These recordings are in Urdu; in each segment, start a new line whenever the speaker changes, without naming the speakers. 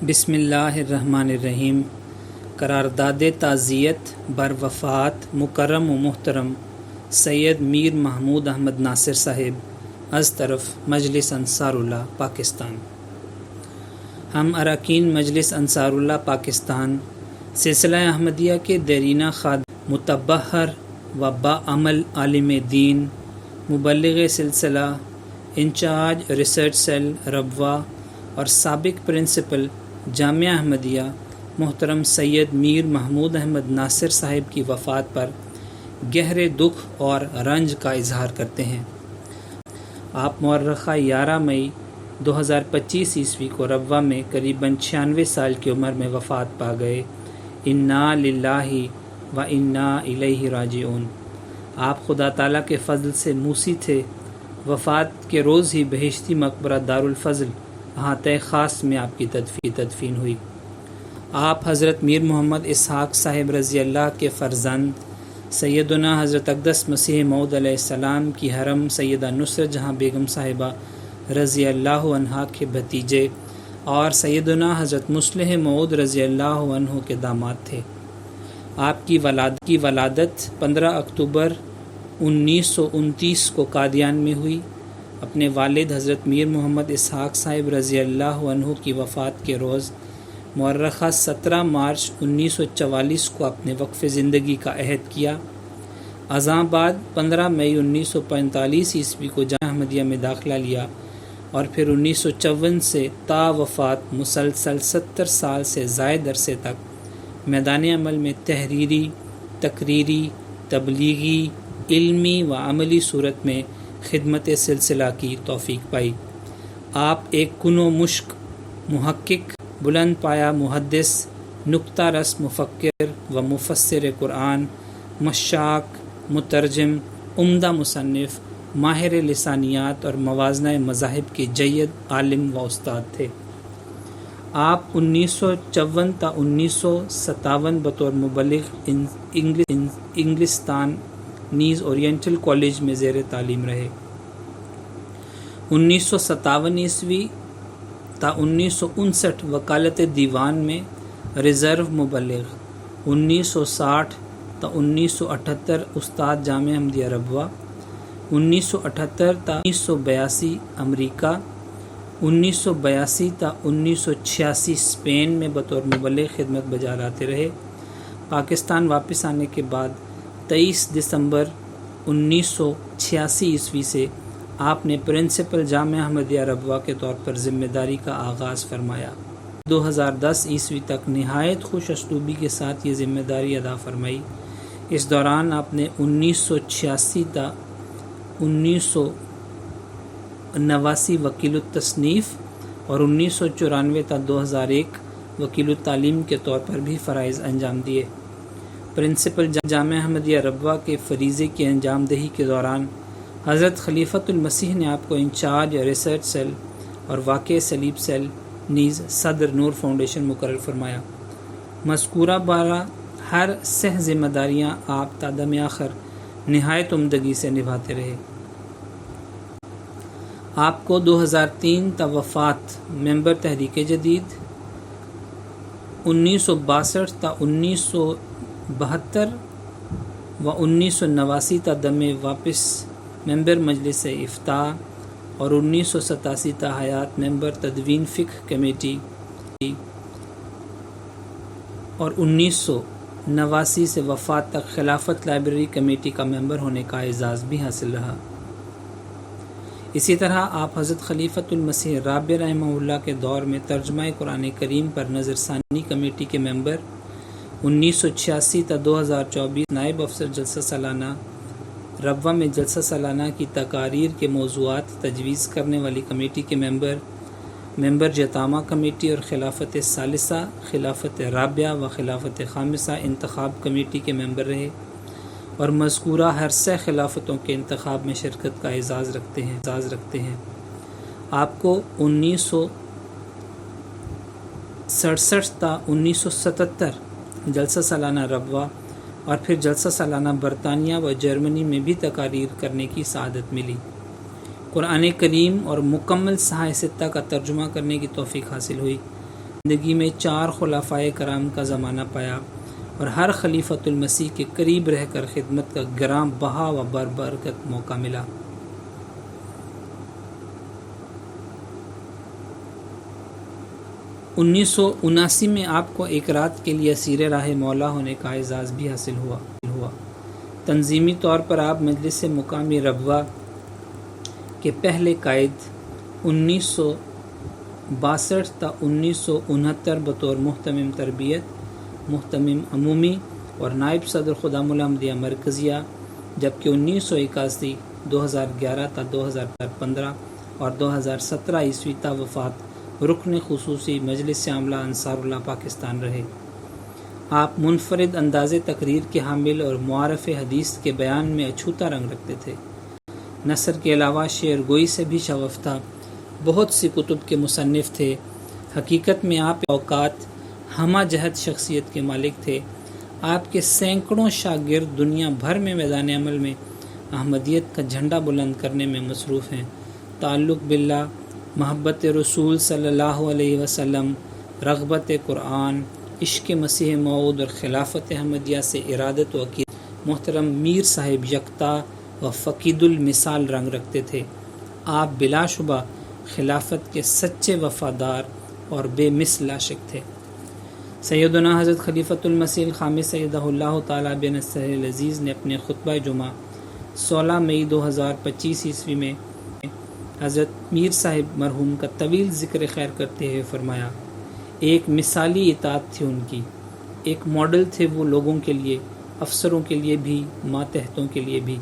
بسم اللہ الرحمن الرحیم۔ قرارداد تعزیت بر وفات مکرم و محترم سید میر محمود احمد ناصر صاحب از طرف مجلس انصار اللہ پاکستان۔ ہم اراکین مجلس انصار اللہ پاکستان سلسلہ احمدیہ کے دیرینہ خادم، متبحر و باعمل عالم دین، مبلغ سلسلہ، انچارج ریسرچ سیل ربوہ اور سابق پرنسپل جامعہ احمدیہ محترم سید میر محمود احمد ناصر صاحب کی وفات پر گہرے دکھ اور رنج کا اظہار کرتے ہیں۔ آپ مورخہ 11 مئی 2025 عیسوی کو ربوہ میں قریباً 96 سال کی عمر میں وفات پا گئے۔ انا للہ و انا الیہ راجعون۔ آپ خدا تعالیٰ کے فضل سے موسی تھے۔ وفات کے روز ہی بہشتی مقبرہ دارالفضل احاطہ خاص میں آپ کی تدفین ہوئی۔ آپ حضرت میر محمد اسحاق صاحب رضی اللہ کے فرزند، سیدنا حضرت اقدس مسیح موعود علیہ السلام کی حرم سیدہ نصرت جہاں بیگم صاحبہ رضی اللہ عنہا کے بھتیجے اور سیدنا حضرت مصلح موعود رضی اللہ عنہ کے داماد تھے۔ آپ کی ولادت 15 اکتوبر 1929 کو قادیان میں ہوئی۔ اپنے والد حضرت میر محمد اسحاق صاحب رضی اللہ عنہ کی وفات کے روز مورخہ 17 مارچ 1944 کو اپنے وقف زندگی کا عہد کیا۔ ازاں بعد 15 مئی 1945 عیسوی کو جامعہ احمدیہ میں داخلہ لیا اور پھر 1954 سے تا وفات مسلسل 70 سال سے زائد عرصے تک میدان عمل میں تحریری، تقریری، تبلیغی، علمی و عملی صورت میں خدمت سلسلہ کی توفیق پائی۔ آپ ایک کنو مشق محقق، بلند پایہ محدث، نکتہ رس مفکر و مفسر قرآن، مشاق، مترجم، عمدہ مصنف، ماہر لسانیات اور موازنہ مذاہب کے جید عالم و استاد تھے۔ آپ 1954 تا 1957 بطور مبلغ انگلستان نیز اورینٹل کالج میں زیر تعلیم رہے۔ 1957 عیسوی تا 1959 وکالت دیوان میں ریزرو مبلغ، 1960 تا 1978 استاد جامعہ احمدیہ ربوہ، 1978 تا 1982 امریکہ، 1982 تا 1986 اسپین میں بطور مبلغ خدمت بجا لاتے رہے۔ پاکستان واپس آنے کے بعد 23 دسمبر 1986 عیسوی سے آپ نے پرنسپل جامعہ احمدیہ ربوہ کے طور پر ذمہ داری کا آغاز فرمایا۔ 2010 عیسوی تک نہایت خوش اسلوبی کے ساتھ یہ ذمہ داری ادا فرمائی۔ اس دوران آپ نے 1986 تا 1989 وکیل التصنیف اور 1994 تا 2001 وکیل التعلیم کے طور پر بھی فرائض انجام دیے۔ پرنسپل جامعہ احمدیہ ربوہ کے فریضے کی انجام دہی کے دوران حضرت خلیفۃ المسیح نے آپ کو انچارج ریسرچ سیل اور واقع صلیب سیل نیز صدر نور فاؤنڈیشن مقرر فرمایا۔ مذکورہ بارہ ہر سہ ذمہ داریاں آپ تا دم آخر نہایت عمدگی سے نبھاتے رہے۔ آپ کو 2003 تا وفات ممبر تحریک جدید، 1962 تا 1972 و 1989 تا دم واپس ممبر مجلس افتاء اور 1987 تا حیات ممبر تدوین فقہ کمیٹی اور 1989 سے وفات تک خلافت لائبریری کمیٹی کا ممبر ہونے کا اعزاز بھی حاصل رہا۔ اسی طرح آپ حضرت خلیفۃ المسیح رابع رحمہ اللہ کے دور میں ترجمہ قرآن کریم پر نظر ثانی کمیٹی کے ممبر، 1986 تا 2024 نائب افسر جلسہ سالانہ ربوہ میں جلسہ سالانہ کی تقاریر کے موضوعات تجویز کرنے والی کمیٹی کے ممبر جتامہ کمیٹی اور خلافت ثالثہ، خلافت رابعہ و خلافت خامسہ انتخاب کمیٹی کے ممبر رہے اور مذکورہ ہر سہ خلافتوں کے انتخاب میں شرکت کا اعزاز رکھتے ہیں۔ آپ کو 1967 تا 1977 جلسہ سالانہ ربوہ اور پھر جلسہ سالانہ برطانیہ و جرمنی میں بھی تقاریر کرنے کی سعادت ملی۔ قرآن کریم اور مکمل صحائف ستہ کا ترجمہ کرنے کی توفیق حاصل ہوئی۔ زندگی میں 4 خلفائے کرام کا زمانہ پایا اور ہر خلیفۃ المسیح کے قریب رہ کر خدمت کا گراں بہا و برکت موقع ملا۔ 1979 میں آپ کو ایک رات کے لیے اسیر راہ مولا ہونے کا اعزاز بھی حاصل ہوا۔ تنظیمی طور پر آپ مجلس مقامی ربوہ کے پہلے قائد 1962 تا 1969 بطور محتمم تربیت، محتمم عمومی اور نائب صدر خدام الحمدیہ مرکزیہ، جبکہ 1981، 2011 تا 2015 اور 2017 عیسوی تا وفات رکن خصوصی مجلس عاملہ انصار اللہ پاکستان رہے۔ آپ منفرد انداز تقریر کے حامل اور معارف حدیث کے بیان میں اچھوتا رنگ رکھتے تھے۔ نثر کے علاوہ شعر گوئی سے بھی شغف تھا۔ بہت سی کتب کے مصنف تھے۔ حقیقت میں آپ اوقات ہمہ جہت شخصیت کے مالک تھے۔ آپ کے سینکڑوں شاگرد دنیا بھر میں میدان عمل میں احمدیت کا جھنڈا بلند کرنے میں مصروف ہیں۔ تعلق باللہ، محبت رسول صلی اللہ علیہ وسلم، رغبت قرآن، عشق مسیح موعود اور خلافت احمدیہ سے ارادت و عقیدت محترم میر صاحب یکتا و فقید المثال رنگ رکھتے تھے۔ آپ بلا شبہ خلافت کے سچے وفادار اور بے مثل عاشق تھے۔ سیدنا حضرت خلیفۃ المسیح الخامس سیدہ اللہ تعالیٰ بنصرہ العزیز نے اپنے خطبہ جمعہ 16 مئی 2025 عیسوی میں حضرت میر صاحب مرحوم کا طویل ذکر خیر کرتے ہوئے فرمایا، ایک مثالی اطاعت تھی ان کی، ایک ماڈل تھے وہ لوگوں کے لیے، افسروں کے لیے بھی، ماتحتوں کے لیے بھی۔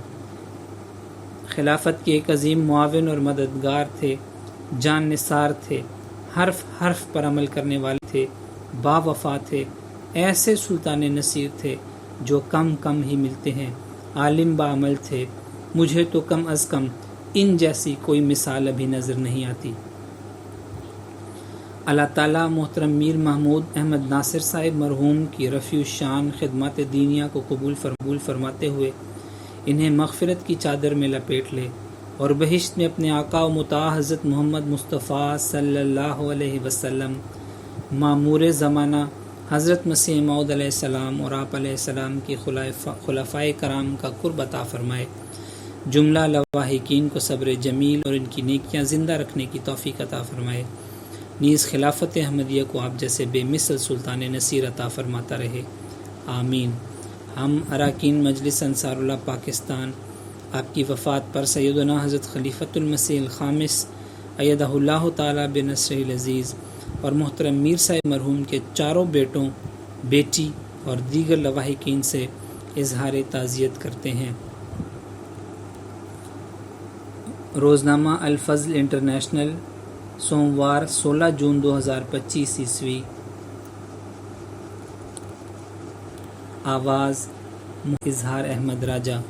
خلافت کے ایک عظیم معاون اور مددگار تھے، جان نثار تھے، حرف حرف پر عمل کرنے والے تھے، با وفا تھے، ایسے سلطان نصیر تھے جو کم ہی ملتے ہیں، عالم با عمل تھے، مجھے تو کم از کم ان جیسی کوئی مثال ابھی نظر نہیں آتی۔ اللہ تعالیٰ محترم میر محمود احمد ناصر صاحب مرحوم کی رفیع الشان خدمات دینیہ کو قبول فرماتے ہوئے انہیں مغفرت کی چادر میں لپیٹ لے اور بہشت میں اپنے آقا و مطاع حضرت محمد مصطفیٰ صلی اللہ علیہ وسلم، معمور زمانہ حضرت مسیح موعود علیہ السلام اور آپ علیہ السلام کی خلفائے کرام کا قرب عطا فرمائے۔ جملہ لواحقین کو صبر جمیل اور ان کی نیکیاں زندہ رکھنے کی توفیق عطا فرمائے۔ نیز خلافت احمدیہ کو آپ جیسے بے مثل سلطان نصیر عطا فرماتا رہے، آمین۔ ہم اراکین مجلس انصار اللہ پاکستان آپ کی وفات پر سیدنا حضرت خلیفۃ المسیح الخامس ایدہ اللہ تعالیٰ بنصرہ العزیز اور محترم میر صاحب مرحوم کے چاروں بیٹوں، بیٹی اور دیگر لواحقین سے اظہار تعزیت کرتے ہیں۔ روزنامہ الفضل انٹرنیشنل، سوموار 16 جون 2025 عیسوی۔ آواز اظہار احمد راجہ۔